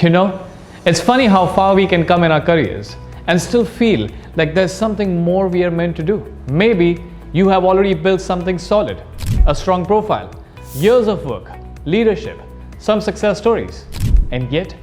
You know, it's funny how far we can come in our careers and still feel like there's something more we are meant to do. Maybe you have already built something solid, a strong profile, years of work, leadership, some success stories, and yet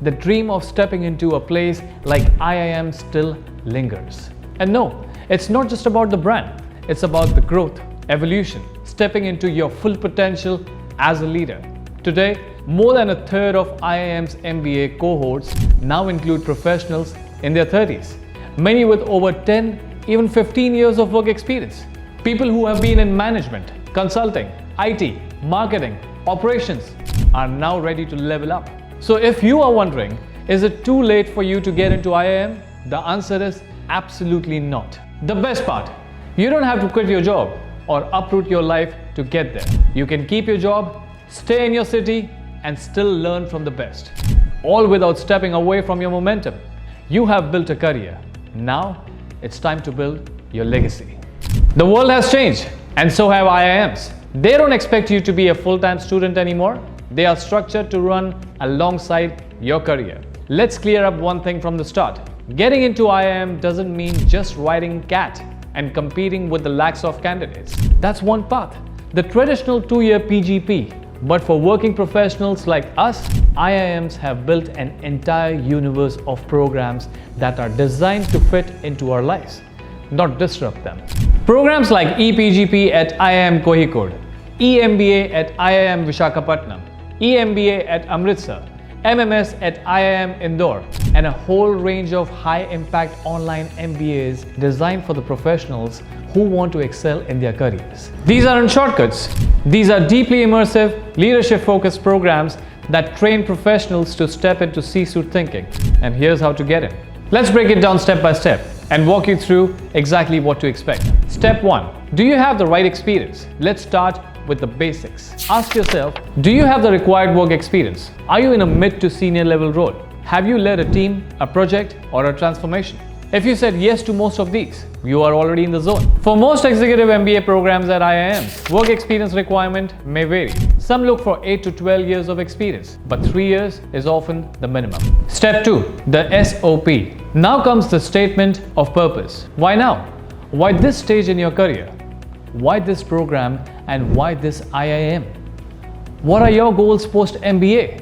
the dream of stepping into a place like IIM still lingers. And no, it's not just about the brand, it's about the growth, evolution, stepping into your full potential as a leader. Today, more than a third of IIM's MBA cohorts now include professionals in their 30s, many with over 10, even 15 years of work experience. People who have been in management, consulting, IT, marketing, operations are now ready to level up. So if you are wondering, is it too late for you to get into IIM? The answer is absolutely not. The best part, you don't have to quit your job or uproot your life to get there. You can keep your job, stay in your city, and still learn from the best, all without stepping away from your momentum. You have built a career. Now it's time to build your legacy. The world has changed, and so have IIMs. They don't expect you to be a full-time student anymore. They are structured to run alongside your career. Let's clear up one thing from the start. Getting into IIM doesn't mean just riding CAT and competing with the lakhs of candidates. That's one path, the traditional 2-year PGP. But for working professionals like us, IIMs have built an entire universe of programs that are designed to fit into our lives, not disrupt them. Programs like ePGP at IIM Kozhikode, eMBA at IIM Visakhapatnam, eMBA at Amritsar, MMS at IIM Indore, and a whole range of high-impact online MBAs designed for the professionals who want to excel in their careers. These aren't shortcuts. These are deeply immersive, leadership-focused programs that train professionals to step into C-suite thinking. And here's how to get in. Let's break it down step by step and walk you through exactly what to expect. Step 1. Do you have the right experience? Let's start with the basics. Ask yourself, do you have the required work experience? Are you in a mid to senior level role? Have you led a team, a project, or a transformation? If you said yes to most of these, you are already in the zone. For most executive MBA programs at IIMs, work experience requirement may vary. Some look for 8 to 12 years of experience, but 3 years is often the minimum. Step 2. The SOP. Now comes the statement of purpose. Why now? Why this stage in your career? Why this program and why this IIM? What are your goals post-MBA?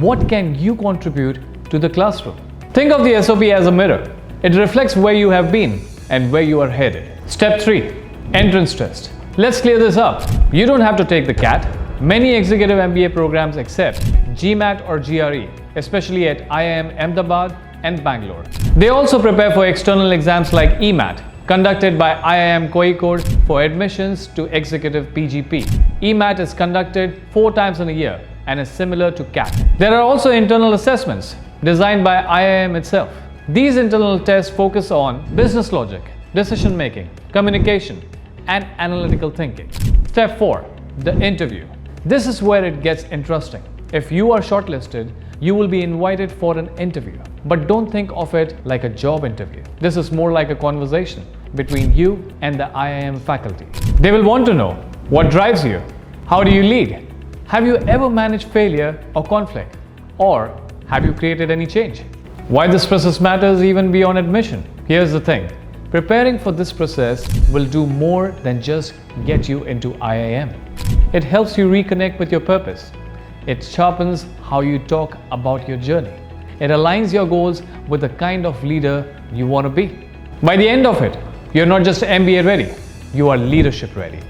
What can you contribute to the classroom? Think of the SOP as a mirror. It reflects where you have been and where you are headed. Step 3. Entrance test. Let's clear this up. You don't have to take the CAT. Many executive MBA programs accept GMAT or GRE, especially at IIM Ahmedabad and Bangalore. They also prepare for external exams like EMAT, conducted by IIM Kozhikode for admissions to executive PGP. EMAT is conducted 4 times in a year and is similar to CAT. There are also internal assessments designed by IIM itself. These internal tests focus on business logic, decision making, communication, and analytical thinking. Step 4. The interview. This is where it gets interesting. If you are shortlisted, you will be invited for an interview. But don't think of it like a job interview. This is more like a conversation between you and the IIM faculty. They will want to know what drives you, how do you lead, have you ever managed failure or conflict, or have you created any change? Why this process matters even beyond admission. Here's the thing, preparing for this process will do more than just get you into IIM. It helps you reconnect with your purpose. It sharpens how you talk about your journey. It aligns your goals with the kind of leader you want to be. By the end of it, you're not just MBA ready, you are leadership ready.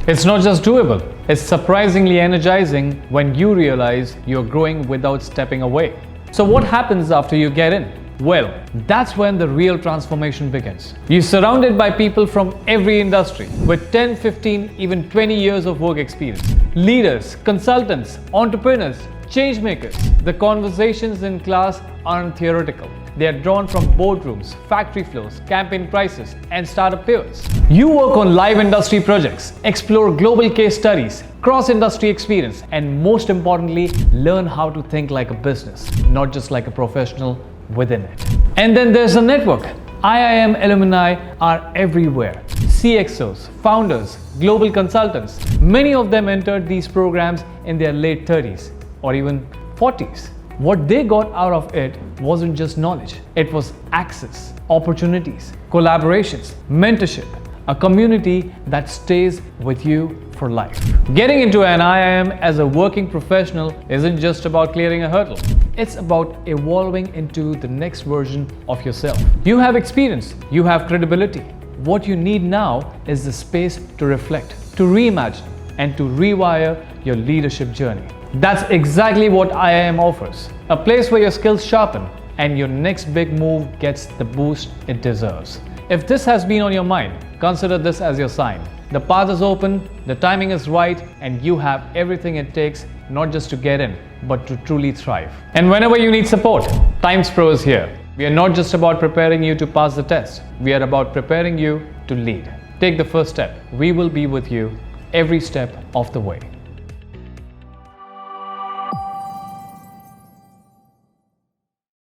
It's not just doable, it's surprisingly energizing when you realize you're growing without stepping away. So what happens after you get in? Well, that's when the real transformation begins. You're surrounded by people from every industry with 10, 15, even 20 years of work experience. Leaders, consultants, entrepreneurs, change makers. The conversations in class aren't theoretical. They are drawn from boardrooms, factory floors, campaign prices, and startup pivots. You work on live industry projects, explore global case studies, cross-industry experience, and most importantly, learn how to think like a business, not just like a professional within it. And then there's a network. IIM alumni are everywhere. CXOs, founders, global consultants. Many of them entered these programs in their late 30s or even 40s. What they got out of it wasn't just knowledge, it was access, opportunities, collaborations, mentorship, a community that stays with you for life. Getting into an IIM as a working professional isn't just about clearing a hurdle. It's about evolving into the next version of yourself. You have experience, you have credibility. What you need now is the space to reflect, to reimagine, and to rewire your leadership journey. That's exactly what IIM offers. A place where your skills sharpen and your next big move gets the boost it deserves. If this has been on your mind, consider this as your sign. The path is open, the timing is right, and you have everything it takes not just to get in, but to truly thrive. And whenever you need support, Times Pro is here. We are not just about preparing you to pass the test. We are about preparing you to lead. Take the first step. We will be with you every step of the way.